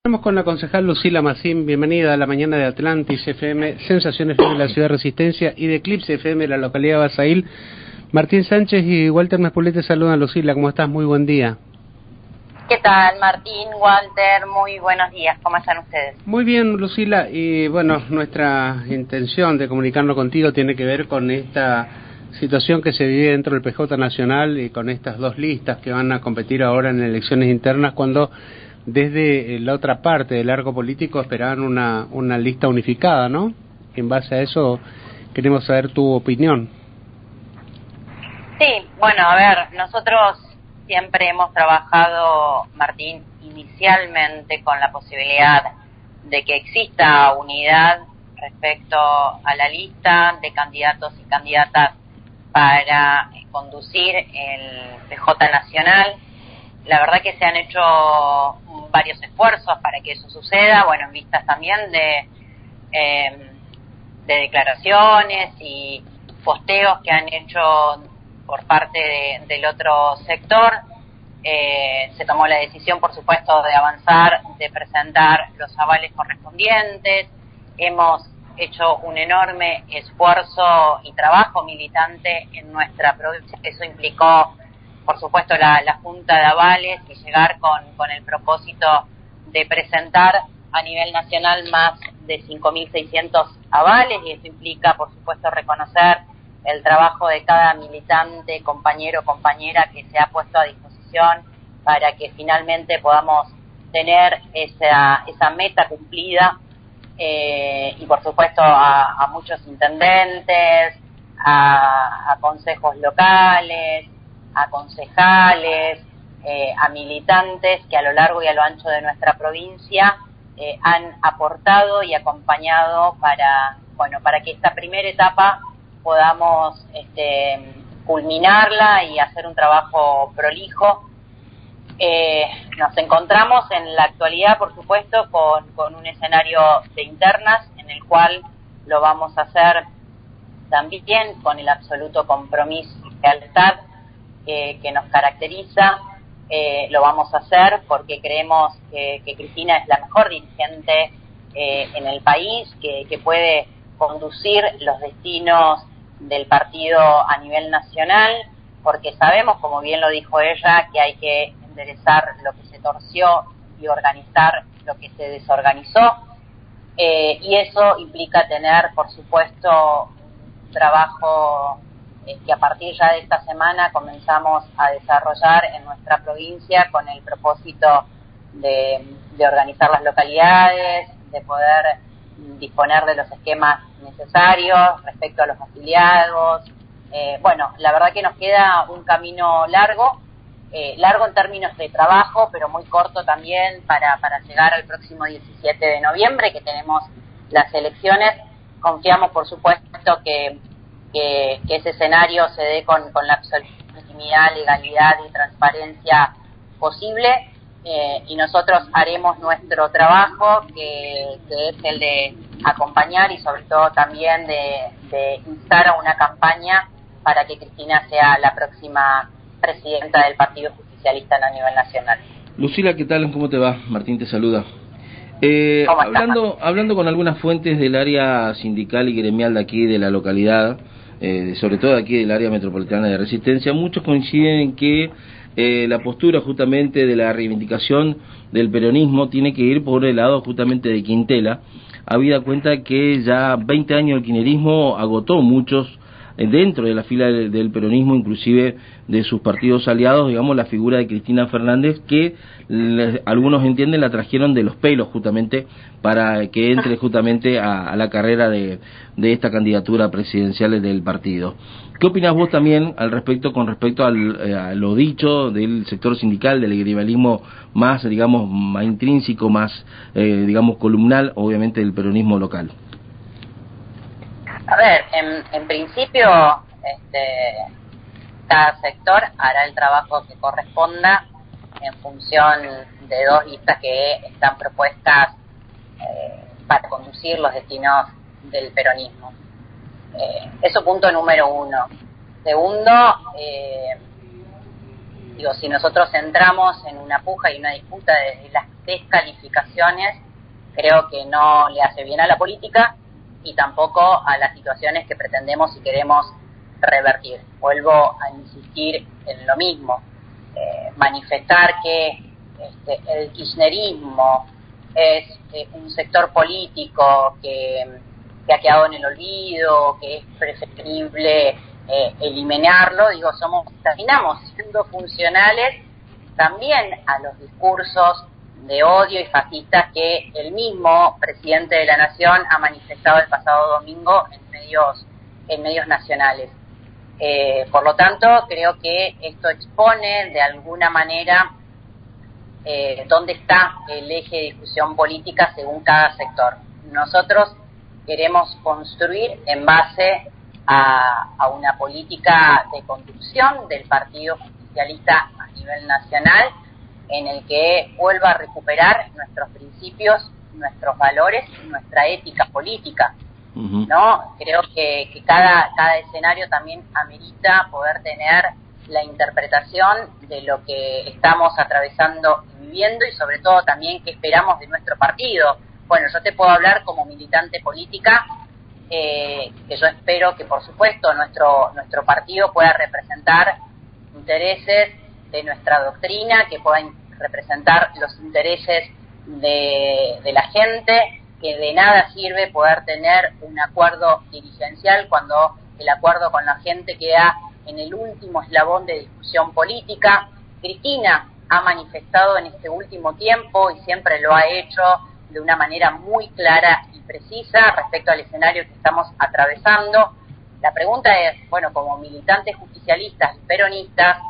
Estamos con la concejal Lucila Massín. Bienvenida a la mañana de Atlantis FM, Sensación FM de la Ciudad de Resistencia y de Eclipse FM de la localidad de Basail. Martín Sánchez y Walter Mespulé te saludan. Lucila, ¿cómo estás? Muy buen día. ¿Qué tal, Martín, Walter? Muy buenos días. ¿Cómo están ustedes? Muy bien, Lucila. Y bueno, nuestra intención de comunicarnos contigo tiene que ver con esta situación que se vive dentro del PJ Nacional y con estas dos listas que van a competir ahora en elecciones internas, cuando desde la otra parte del arco político esperaban una lista unificada, ¿no? En base a eso queremos saber tu opinión. Sí, bueno, a ver, nosotros siempre hemos trabajado, Martín, inicialmente con la posibilidad de que exista unidad respecto a la lista de candidatos y candidatas para conducir el PJ Nacional. La verdad que se han hecho varios esfuerzos para que eso suceda, bueno, en vistas también de declaraciones y posteos que han hecho por parte del otro sector. Se tomó la decisión, por supuesto, de avanzar, de presentar los avales correspondientes. Hemos hecho un enorme esfuerzo y trabajo militante en nuestra provincia. Eso implicó, por supuesto, la Junta de Avales y llegar con el propósito de presentar a nivel nacional más de 5.600 avales, y eso implica, por supuesto, reconocer el trabajo de cada militante, compañero o compañera que se ha puesto a disposición para que finalmente podamos tener esa meta cumplida, y por supuesto a muchos intendentes, a consejos locales, a concejales, a militantes que a lo largo y a lo ancho de nuestra provincia han aportado y acompañado para que esta primera etapa podamos culminarla y hacer un trabajo prolijo. Nos encontramos en la actualidad, por supuesto, con un escenario de internas en el cual lo vamos a hacer también con el absoluto compromiso y lealtad que nos caracteriza. Lo vamos a hacer porque creemos que Cristina es la mejor dirigente en el país, que puede conducir los destinos del partido a nivel nacional, porque sabemos, como bien lo dijo ella, que hay que enderezar lo que se torció y organizar lo que se desorganizó, y eso implica tener, por supuesto, un trabajo que a partir ya de esta semana comenzamos a desarrollar en nuestra provincia con el propósito de organizar las localidades, de poder disponer de los esquemas necesarios respecto a los afiliados. Bueno, la verdad que nos queda un camino largo en términos de trabajo, pero muy corto también para llegar al próximo 17 de noviembre, que tenemos las elecciones. Confiamos, por supuesto, que ese escenario se dé con la absoluta legitimidad, legalidad y transparencia posible, y nosotros haremos nuestro trabajo, que es el de acompañar y sobre todo también de instar a una campaña para que Cristina sea la próxima presidenta del Partido Justicialista a nivel nacional. Lucila, ¿qué tal? ¿Cómo te va? Martín te saluda. Hablando con algunas fuentes del área sindical y gremial de aquí de la localidad, sobre todo aquí del área metropolitana de Resistencia, muchos coinciden en que la postura justamente de la reivindicación del peronismo tiene que ir por el lado justamente de Quintela, habida cuenta que ya 20 años el kirchnerismo agotó muchos dentro de la fila del peronismo, inclusive de sus partidos aliados, digamos, la figura de Cristina Fernández, que algunos entienden la trajeron de los pelos justamente para que entre justamente a la carrera de esta candidatura presidencial del partido. ¿Qué opinas vos también al respecto, con respecto a lo dicho del sector sindical, del gremialismo más, digamos, más intrínseco, más, digamos, columnal, obviamente, del peronismo local? A ver, en principio, cada sector hará el trabajo que corresponda en función de dos listas que están propuestas para conducir los destinos del peronismo. Eso punto número uno. Segundo, Digo, si nosotros entramos en una puja y una disputa de las descalificaciones, creo que no le hace bien a la política y tampoco a las situaciones que pretendemos y queremos revertir. Vuelvo a insistir en lo mismo, manifestar que el kirchnerismo es un sector político que ha quedado en el olvido, que es preferible eliminarlo, digo, terminamos siendo funcionales también a los discursos de odio y fascistas que el mismo presidente de la Nación ha manifestado el pasado domingo en medios nacionales. Por lo tanto, creo que esto expone de alguna manera dónde está el eje de discusión política según cada sector. Nosotros queremos construir en base a una política de conducción del Partido Justicialista a nivel nacional, en el que vuelva a recuperar nuestros principios, nuestros valores y nuestra ética política. ¿No? Creo que cada escenario también amerita poder tener la interpretación de lo que estamos atravesando y viviendo, y sobre todo también qué esperamos de nuestro partido. Bueno, yo te puedo hablar como militante política, que yo espero que por supuesto nuestro partido pueda representar intereses de nuestra doctrina, que pueda representar los intereses de la gente, que de nada sirve poder tener un acuerdo dirigencial cuando el acuerdo con la gente queda en el último eslabón de discusión política. Cristina ha manifestado en este último tiempo, y siempre lo ha hecho de una manera muy clara y precisa respecto al escenario que estamos atravesando. La pregunta es, bueno, como militantes justicialistas y peronistas,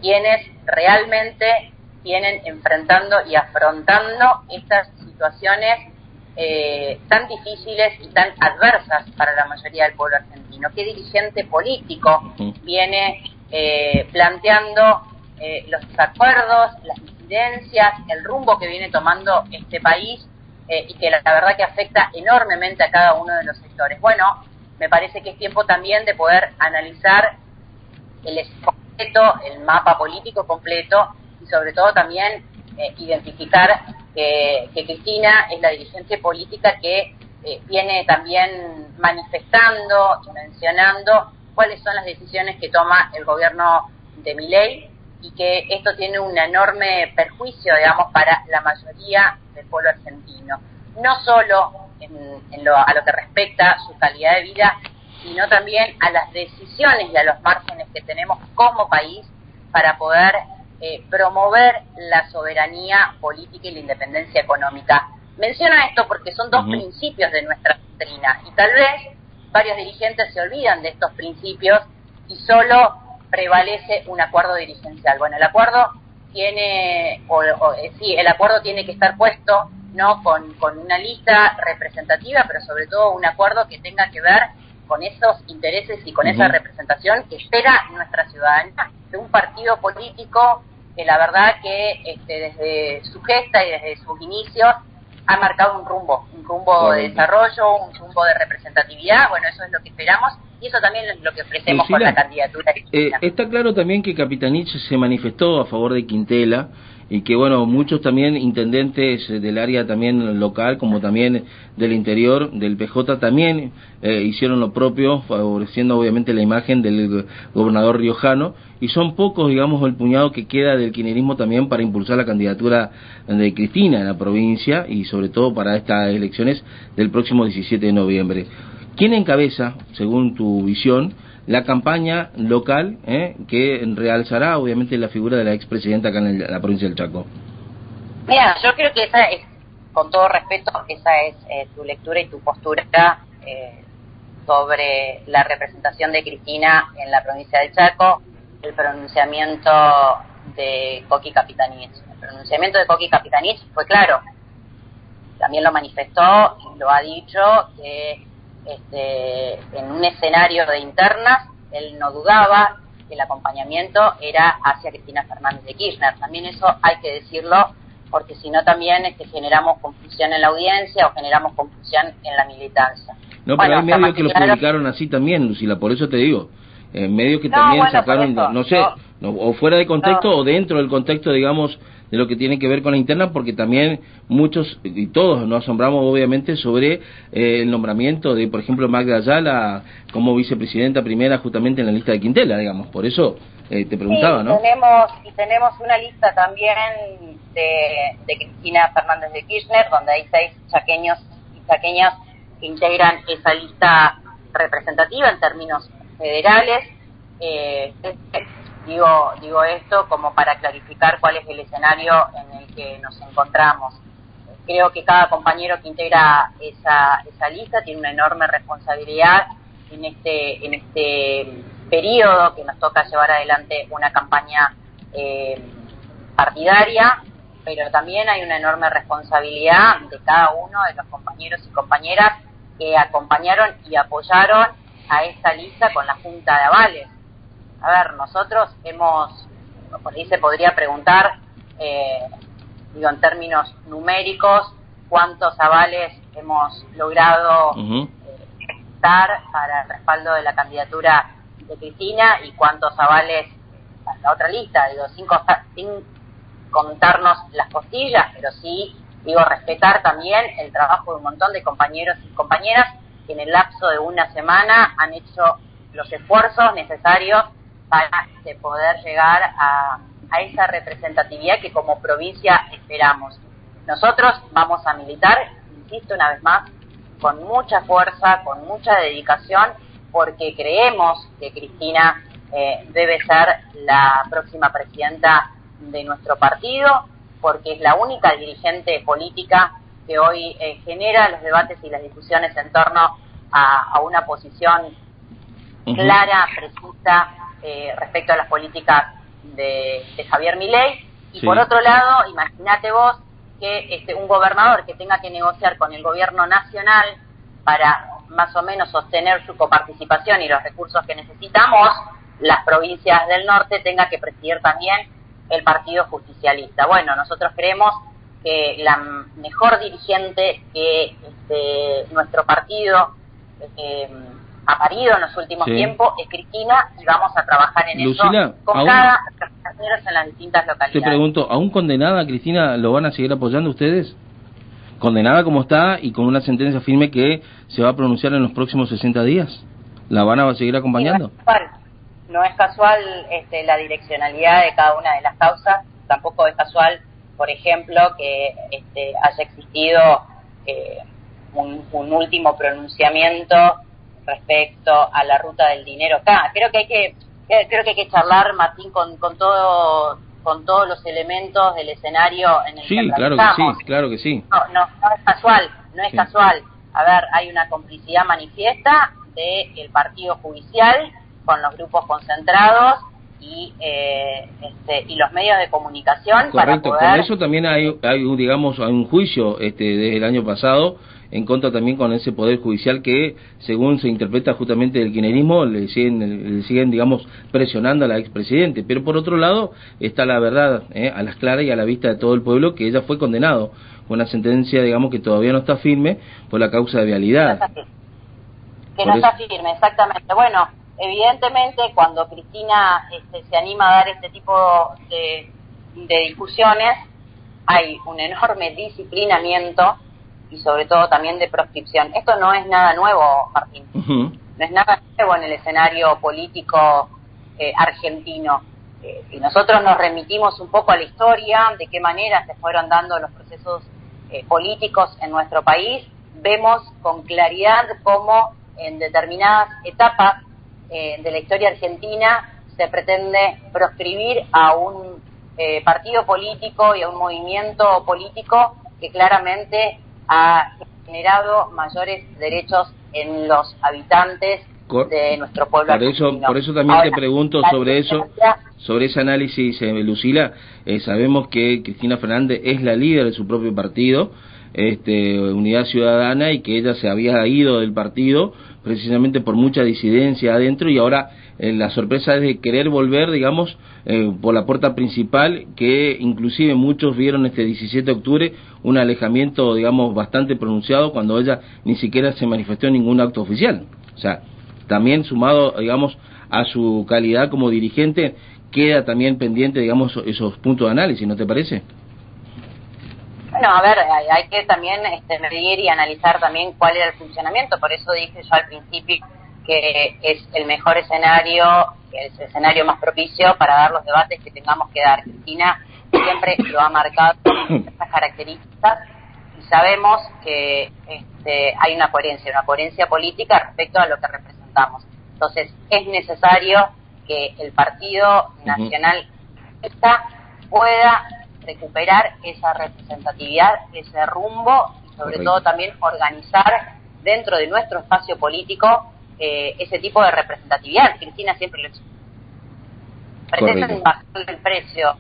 ¿quiénes realmente vienen enfrentando y afrontando estas situaciones tan difíciles y tan adversas para la mayoría del pueblo argentino? ¿Qué dirigente político viene planteando los acuerdos, las incidencias, el rumbo que viene tomando este país y que la verdad que afecta enormemente a cada uno de los sectores? Bueno, me parece que es tiempo también de poder analizar el mapa político completo, y sobre todo también identificar que Cristina es la dirigente política que viene también manifestando y mencionando cuáles son las decisiones que toma el gobierno de Milei, y que esto tiene un enorme perjuicio, digamos, para la mayoría del pueblo argentino, no solo a lo que respecta a su calidad de vida, sino también a las decisiones y a los márgenes que tenemos como país para poder promover la soberanía política y la independencia económica. Menciono esto porque son dos principios de nuestra doctrina, y tal vez varios dirigentes se olvidan de estos principios y solo prevalece un acuerdo dirigencial. Bueno, el acuerdo tiene, el acuerdo tiene que estar puesto, no con una lista representativa, pero sobre todo un acuerdo que tenga que ver con esos intereses y con esa representación que espera nuestra ciudadanía de un partido político que la verdad que desde su gesta y desde sus inicios ha marcado un rumbo de desarrollo, un rumbo de representatividad. Bueno, eso es lo que esperamos, y eso también es lo que ofrecemos con la candidatura de Cristina. Está claro también que Capitanich se manifestó a favor de Quintela, y que bueno, muchos también intendentes del área también local, como también del interior del PJ, también hicieron lo propio, favoreciendo obviamente la imagen del gobernador riojano, y son pocos, digamos, el puñado que queda del kirchnerismo también para impulsar la candidatura de Cristina en la provincia, y sobre todo para estas elecciones del próximo 17 de noviembre. ¿Quién encabeza, según tu visión, la campaña local que realzará obviamente la figura de la expresidenta acá en la provincia del Chaco? Mira, yo creo que esa es, con todo respeto, esa es tu lectura y tu postura sobre la representación de Cristina en la provincia del Chaco, el pronunciamiento de Coqui Capitanich. El pronunciamiento de Coqui Capitanich fue claro, también lo manifestó y lo ha dicho, que en un escenario de internas él no dudaba que el acompañamiento era hacia Cristina Fernández de Kirchner. También eso hay que decirlo, porque si no también generamos confusión en la audiencia o generamos confusión en la militancia. No, pero hay medios que lo publicaron así también, Lucila, por eso te digo. Medios que también sacaron, no sé, o fuera de contexto o dentro del contexto, digamos, de lo que tiene que ver con la interna, porque también muchos y todos nos asombramos obviamente sobre el nombramiento de, por ejemplo, Magda Ayala como vicepresidenta primera justamente en la lista de Quintela, digamos. Por eso te preguntaba, sí, ¿no? Tenemos una lista también de Cristina Fernández de Kirchner, donde hay 6 chaqueños y chaqueñas que integran esa lista representativa en términos federales. Digo esto como para clarificar cuál es el escenario en el que nos encontramos. Creo que cada compañero que integra esa lista tiene una enorme responsabilidad en este periodo que nos toca llevar adelante una campaña partidaria, pero también hay una enorme responsabilidad de cada uno de los compañeros y compañeras que acompañaron y apoyaron a esta lista con la Junta de Avales. A ver, nosotros por ahí se podría preguntar, en términos numéricos, cuántos avales hemos logrado dar para el respaldo de la candidatura de Cristina y cuántos avales para la otra lista, sin contarnos las costillas, pero sí, respetar también el trabajo de un montón de compañeros y compañeras que en el lapso de una semana han hecho los esfuerzos necesarios para poder llegar a esa representatividad que como provincia esperamos. Nosotros vamos a militar, insisto una vez más, con mucha fuerza, con mucha dedicación, porque creemos que Cristina debe ser la próxima presidenta de nuestro partido, porque es la única dirigente política que hoy genera los debates y las discusiones en torno a una posición clara, precisa, respecto a las políticas de Javier Milei. Y por otro lado, imagínate vos que un gobernador que tenga que negociar con el gobierno nacional para más o menos sostener su coparticipación y los recursos que necesitamos, las provincias del norte tenga que presidir también el Partido Justicialista. Bueno, nosotros creemos que la mejor dirigente que nuestro partido ha parido en los últimos tiempos es Cristina, y vamos a trabajar en Lucila, eso con cada compañeros en las distintas localidades. Te pregunto, ¿aún condenada Cristina lo van a seguir apoyando ustedes? Condenada como está y con una sentencia firme que se va a pronunciar en los próximos 60 días, ¿la van a seguir acompañando? No es casual la direccionalidad de cada una de las causas, tampoco es casual, por ejemplo, que haya existido un último pronunciamiento respecto a la ruta del dinero acá. Creo que hay que charlar, Martín, con todos los elementos del escenario en el que estamos. Claro que sí. No es casual. A ver, hay una complicidad manifiesta del partido judicial con los grupos concentrados y los medios de comunicación. Correcto, para poder... con eso también hay un juicio desde el año pasado en contra también con ese poder judicial que, según se interpreta justamente del kirchnerismo, le siguen digamos presionando a la expresidente. Pero por otro lado está la verdad a las claras y a la vista de todo el pueblo, que ella fue condenado con una sentencia, digamos, que todavía no está firme por la causa de vialidad. No está firme, exactamente. Bueno, evidentemente cuando Cristina se anima a dar este tipo de discusiones, hay un enorme disciplinamiento y sobre todo también de proscripción. Esto no es nada nuevo, Martín. No es nada nuevo en el escenario político argentino. Si nosotros nos remitimos un poco a la historia, de qué manera se fueron dando los procesos políticos en nuestro país, vemos con claridad cómo en determinadas etapas de la historia argentina se pretende proscribir a un partido político y a un movimiento político que claramente ha generado mayores derechos en los habitantes de nuestro pueblo argentino. Por eso también ahora, te pregunto sobre eso, sobre ese análisis, Lucila. Sabemos que Cristina Fernández es la líder de su propio partido, Unidad Ciudadana, y que ella se había ido del partido precisamente por mucha disidencia adentro, y ahora la sorpresa es de querer volver, digamos, por la puerta principal, que inclusive muchos vieron este 17 de octubre un alejamiento, digamos, bastante pronunciado, cuando ella ni siquiera se manifestó en ningún acto oficial. O sea, también sumado, digamos, a su calidad como dirigente, queda también pendiente, digamos, esos puntos de análisis, ¿no te parece? Bueno, a ver, hay que también medir y analizar también cuál era el funcionamiento. Por eso dije yo al principio que es el mejor escenario, que es el escenario más propicio para dar los debates que tengamos que dar. Cristina siempre lo ha marcado con estas características y sabemos que hay una coherencia política respecto a lo que representamos. Entonces es necesario que el Partido Nacional pueda recuperar esa representatividad, ese rumbo y sobre todo también organizar dentro de nuestro espacio político ese tipo de representatividad. Cristina siempre lo pretenden bajar el precio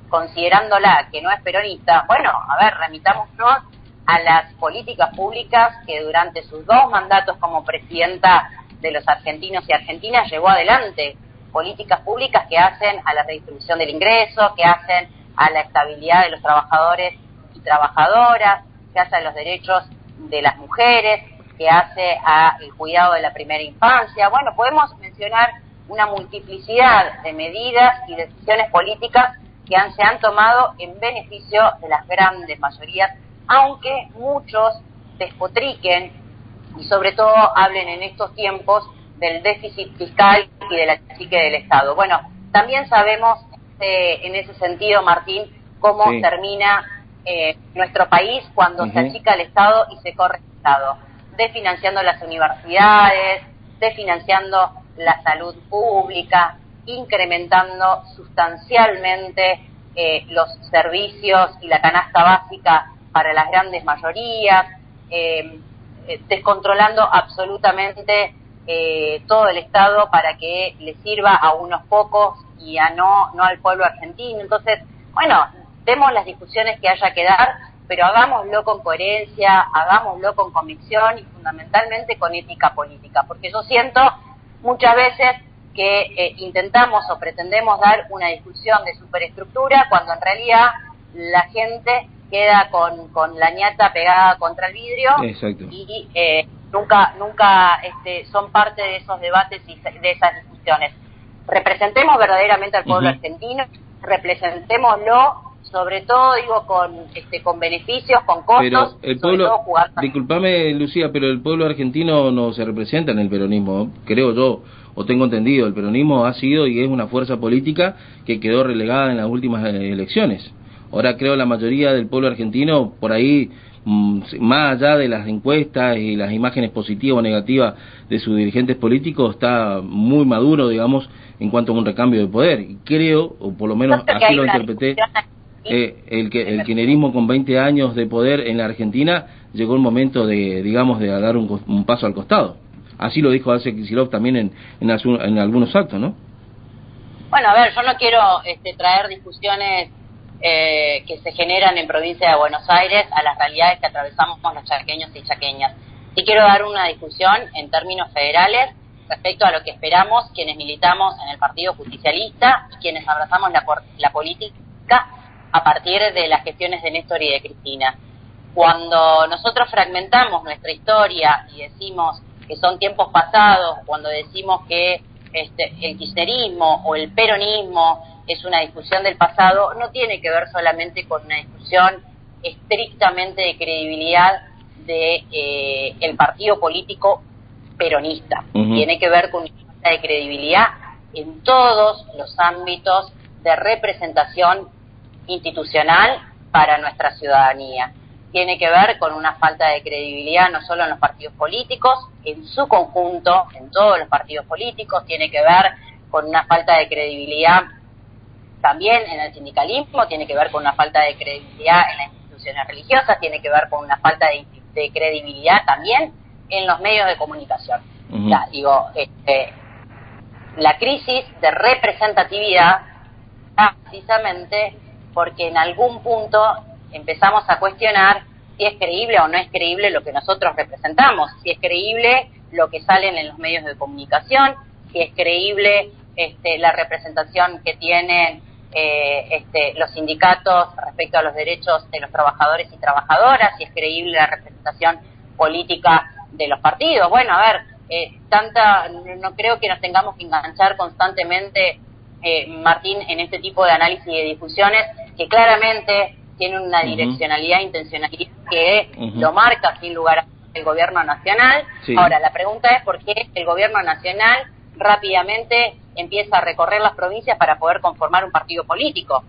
considerándola que no es peronista. Bueno, a ver, remitámonos a las políticas públicas que durante sus 2 mandatos como presidenta de los argentinos y argentinas llevó adelante, políticas públicas que hacen a la redistribución del ingreso, que hacen a la estabilidad de los trabajadores y trabajadoras, que hace a los derechos de las mujeres, que hace al cuidado de la primera infancia. Bueno, podemos mencionar una multiplicidad de medidas y decisiones políticas que se han tomado en beneficio de las grandes mayorías, aunque muchos despotriquen y sobre todo hablen en estos tiempos del déficit fiscal y de la chique del Estado. Bueno, también sabemos en ese sentido, Martín, cómo termina nuestro país cuando se achica el Estado y se corre el Estado, desfinanciando las universidades, desfinanciando la salud pública, incrementando sustancialmente los servicios y la canasta básica para las grandes mayorías, descontrolando absolutamente todo el Estado para que le sirva a unos pocos y a no al pueblo argentino. Entonces, bueno, demos las discusiones que haya que dar, pero hagámoslo con coherencia, hagámoslo con convicción y fundamentalmente con ética política, porque yo siento muchas veces que intentamos o pretendemos dar una discusión de superestructura cuando en realidad la gente queda con la ñata pegada contra el vidrio. Exacto. Y nunca son parte de esos debates y de esas discusiones. Representemos verdaderamente al pueblo argentino, representémoslo, sobre todo digo con beneficios, con costos, pero el sobre pueblo, todo jugar. Disculpame Lucía, pero el pueblo argentino no se representa en el peronismo, creo yo, o tengo entendido. El peronismo ha sido y es una fuerza política que quedó relegada en las últimas elecciones. Ahora creo la mayoría del pueblo argentino, por ahí, más allá de las encuestas y las imágenes positivas o negativas de sus dirigentes políticos, está muy maduro, digamos, en cuanto a un recambio de poder. Y creo, o por lo menos así lo interpreté, el kirchnerismo con 20 años de poder en la Argentina llegó el momento de, digamos, de dar un paso al costado. Así lo dijo Axel Kicillof también en algunos actos, ¿no? Bueno, a ver, yo no quiero traer discusiones que se generan en provincia de Buenos Aires a las realidades que atravesamos los chaqueños y chaqueñas. Sí quiero dar una discusión en términos federales respecto a lo que esperamos quienes militamos en el Partido Justicialista y quienes abrazamos la política a partir de las gestiones de Néstor y de Cristina. Cuando nosotros fragmentamos nuestra historia y decimos que son tiempos pasados, cuando decimos que el kirchnerismo o el peronismo es una discusión del pasado, no tiene que ver solamente con una discusión estrictamente de credibilidad de el partido político peronista. Tiene que ver con una falta de credibilidad en todos los ámbitos de representación institucional para nuestra ciudadanía. Tiene que ver con una falta de credibilidad no solo en los partidos políticos, en su conjunto, en todos los partidos políticos, tiene que ver con una falta de credibilidad también en el sindicalismo, tiene que ver con una falta de credibilidad en las instituciones religiosas, tiene que ver con una falta de credibilidad también en los medios de comunicación. Ya, digo, la crisis de representatividad está precisamente porque en algún punto empezamos a cuestionar si es creíble o no es creíble lo que nosotros representamos, si es creíble lo que salen en los medios de comunicación, si es creíble la representación que tienen los sindicatos respecto a los derechos de los trabajadores y trabajadoras, si es creíble la representación política de los partidos. Bueno, a ver, no creo que nos tengamos que enganchar constantemente Martín, en este tipo de análisis y de discusiones que claramente tienen una direccionalidad, intencionalidad que lo marca sin lugar a el gobierno nacional. Sí. Ahora, la pregunta es por qué el gobierno nacional rápidamente empieza a recorrer las provincias para poder conformar un partido político.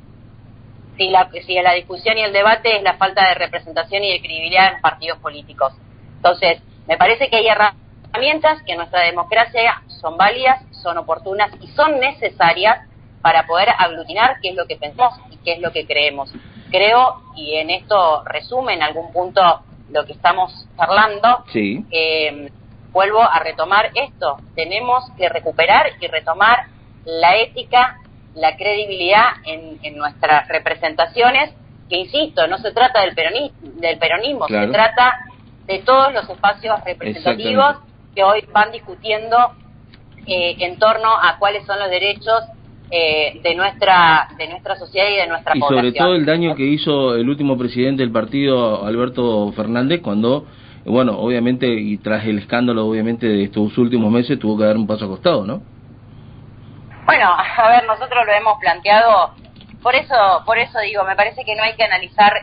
Si la discusión y el debate es la falta de representación y de credibilidad en los partidos políticos. Entonces, me parece que hay herramientas que en nuestra democracia son válidas, son oportunas y son necesarias para poder aglutinar qué es lo que pensamos y qué es lo que creemos. Creo, y en esto resume en algún punto lo que estamos charlando, sí. Vuelvo a retomar esto. Tenemos que recuperar y retomar la ética, la credibilidad en nuestras representaciones, que insisto, no se trata del peronismo, claro. Se trata de todos los espacios representativos que hoy van discutiendo en torno a cuáles son los derechos de nuestra sociedad y de nuestra población. Y sobre todo el daño que hizo el último presidente del partido, Alberto Fernández, cuando, bueno, obviamente, y tras el escándalo, obviamente, de estos últimos meses, tuvo que dar un paso al costado, ¿no? Bueno, a ver, nosotros lo hemos planteado, por eso digo, me parece que no hay que analizar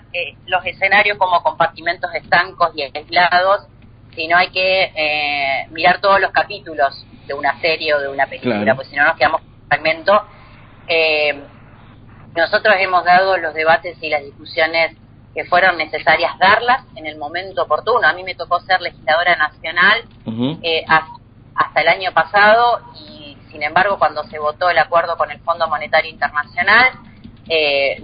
los escenarios como compartimentos estancos y aislados, sino hay que mirar todos los capítulos de una serie o de una película, claro. Pues si no nos quedamos con un fragmento. Nosotros hemos dado los debates y las discusiones que fueron necesarias darlas en el momento oportuno. A mí me tocó ser legisladora nacional hasta el año pasado y, sin embargo, cuando se votó el acuerdo con el Fondo Monetario Internacional,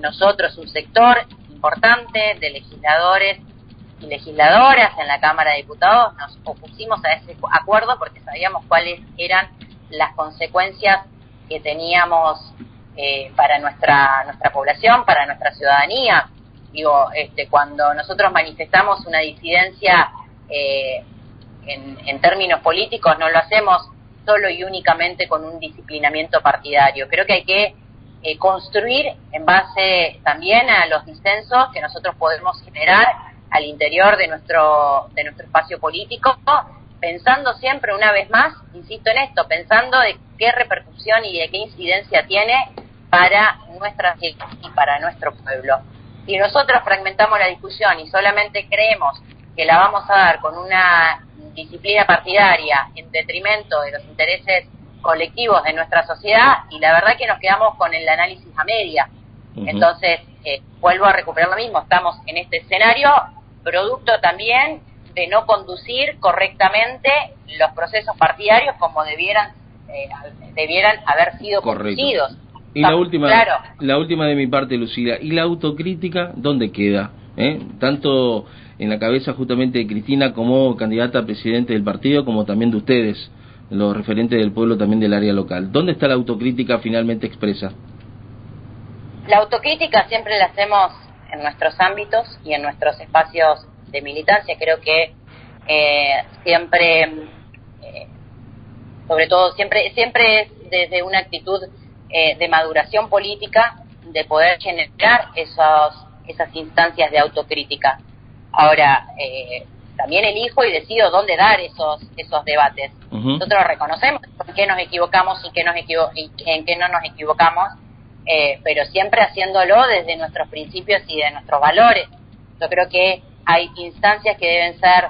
nosotros, un sector importante de legisladores y legisladoras en la Cámara de Diputados, nos opusimos a ese acuerdo porque sabíamos cuáles eran las consecuencias que teníamos para nuestra población, para nuestra ciudadanía. Digo, cuando nosotros manifestamos una disidencia en términos políticos, no lo hacemos solo y únicamente con un disciplinamiento partidario. Creo que hay que construir en base también a los disensos que nosotros podemos generar al interior de nuestro espacio político, pensando siempre, una vez más, insisto en esto, pensando de qué repercusión y de qué incidencia tiene para nuestra sociedad y para nuestro pueblo. Si nosotros fragmentamos la discusión y solamente creemos que la vamos a dar con una disciplina partidaria en detrimento de los intereses colectivos de nuestra sociedad, y la verdad que nos quedamos con el análisis a media. Entonces, vuelvo a recuperar lo mismo, estamos en este escenario producto también de no conducir correctamente los procesos partidarios como debieran haber sido conducidos. Y la última de mi parte, Lucila, ¿y la autocrítica dónde queda? Tanto en la cabeza justamente de Cristina como candidata a presidente del partido, como también de ustedes, los referentes del pueblo también del área local. ¿Dónde está la autocrítica finalmente expresa? La autocrítica siempre la hacemos en nuestros ámbitos y en nuestros espacios de militancia. Creo que siempre, sobre todo, siempre es desde una actitud de maduración política, de poder generar esas instancias de autocrítica. Ahora, también elijo y decido dónde dar esos debates. Nosotros reconocemos en qué nos equivocamos y en qué no nos equivocamos, pero siempre haciéndolo desde nuestros principios y de nuestros valores. Yo creo que hay instancias que deben ser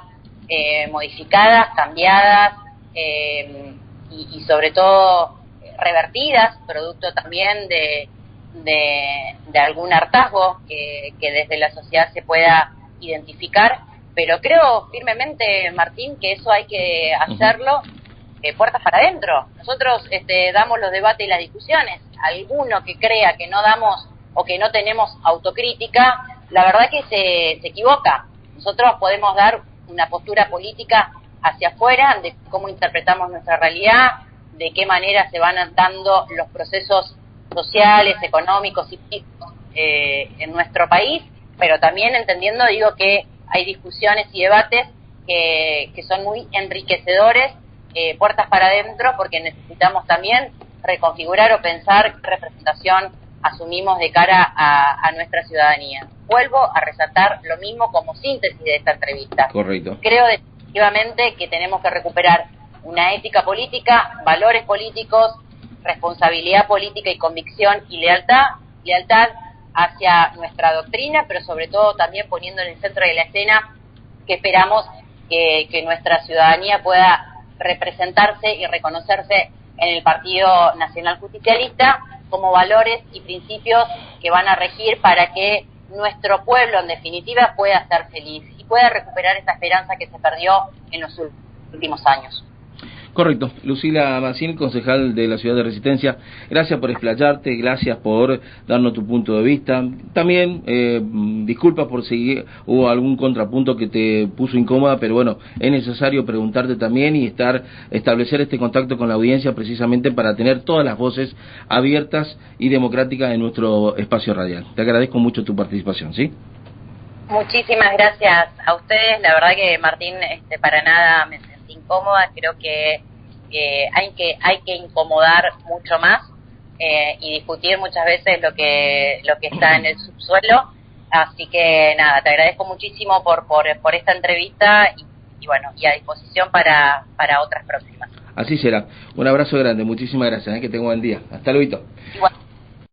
modificadas, cambiadas y sobre todo revertidas, producto también de algún hartazgo que desde la sociedad se pueda identificar, pero creo firmemente, Martín, que eso hay que hacerlo puertas para adentro. Nosotros damos los debates y las discusiones. Alguno que crea que no damos o que no tenemos autocrítica, la verdad que se equivoca. Nosotros podemos dar una postura política hacia afuera de cómo interpretamos nuestra realidad, de qué manera se van dando los procesos sociales, económicos y políticos en nuestro país, pero también entendiendo, digo, que hay discusiones y debates que son muy enriquecedores, puertas para adentro, porque necesitamos también reconfigurar o pensar qué representación asumimos de cara a nuestra ciudadanía. Vuelvo a resaltar lo mismo como síntesis de esta entrevista. Correcto. Creo definitivamente que tenemos que recuperar una ética política, valores políticos, responsabilidad política y convicción y lealtad hacia nuestra doctrina, pero sobre todo también poniendo en el centro de la escena que esperamos que nuestra ciudadanía pueda representarse y reconocerse en el Partido Nacional Justicialista como valores y principios que van a regir para que nuestro pueblo, en definitiva, pueda ser feliz y pueda recuperar esa esperanza que se perdió en los últimos años. Correcto. Lucila Mancini, concejal de la Ciudad de Resistencia, gracias por explayarte, gracias por darnos tu punto de vista. También, disculpa por si hubo algún contrapunto que te puso incómoda, pero bueno, es necesario preguntarte también y establecer este contacto con la audiencia precisamente para tener todas las voces abiertas y democráticas en nuestro espacio radial. Te agradezco mucho tu participación, ¿sí? Muchísimas gracias a ustedes. La verdad que, Martín, para nada me sentí incómoda. Creo que hay que incomodar mucho más y discutir muchas veces lo que está en el subsuelo. Así que nada, te agradezco muchísimo por esta entrevista y bueno, y a disposición para otras próximas. Así será. Un abrazo grande, muchísimas gracias, que tenga buen día. Hasta luego. Igual.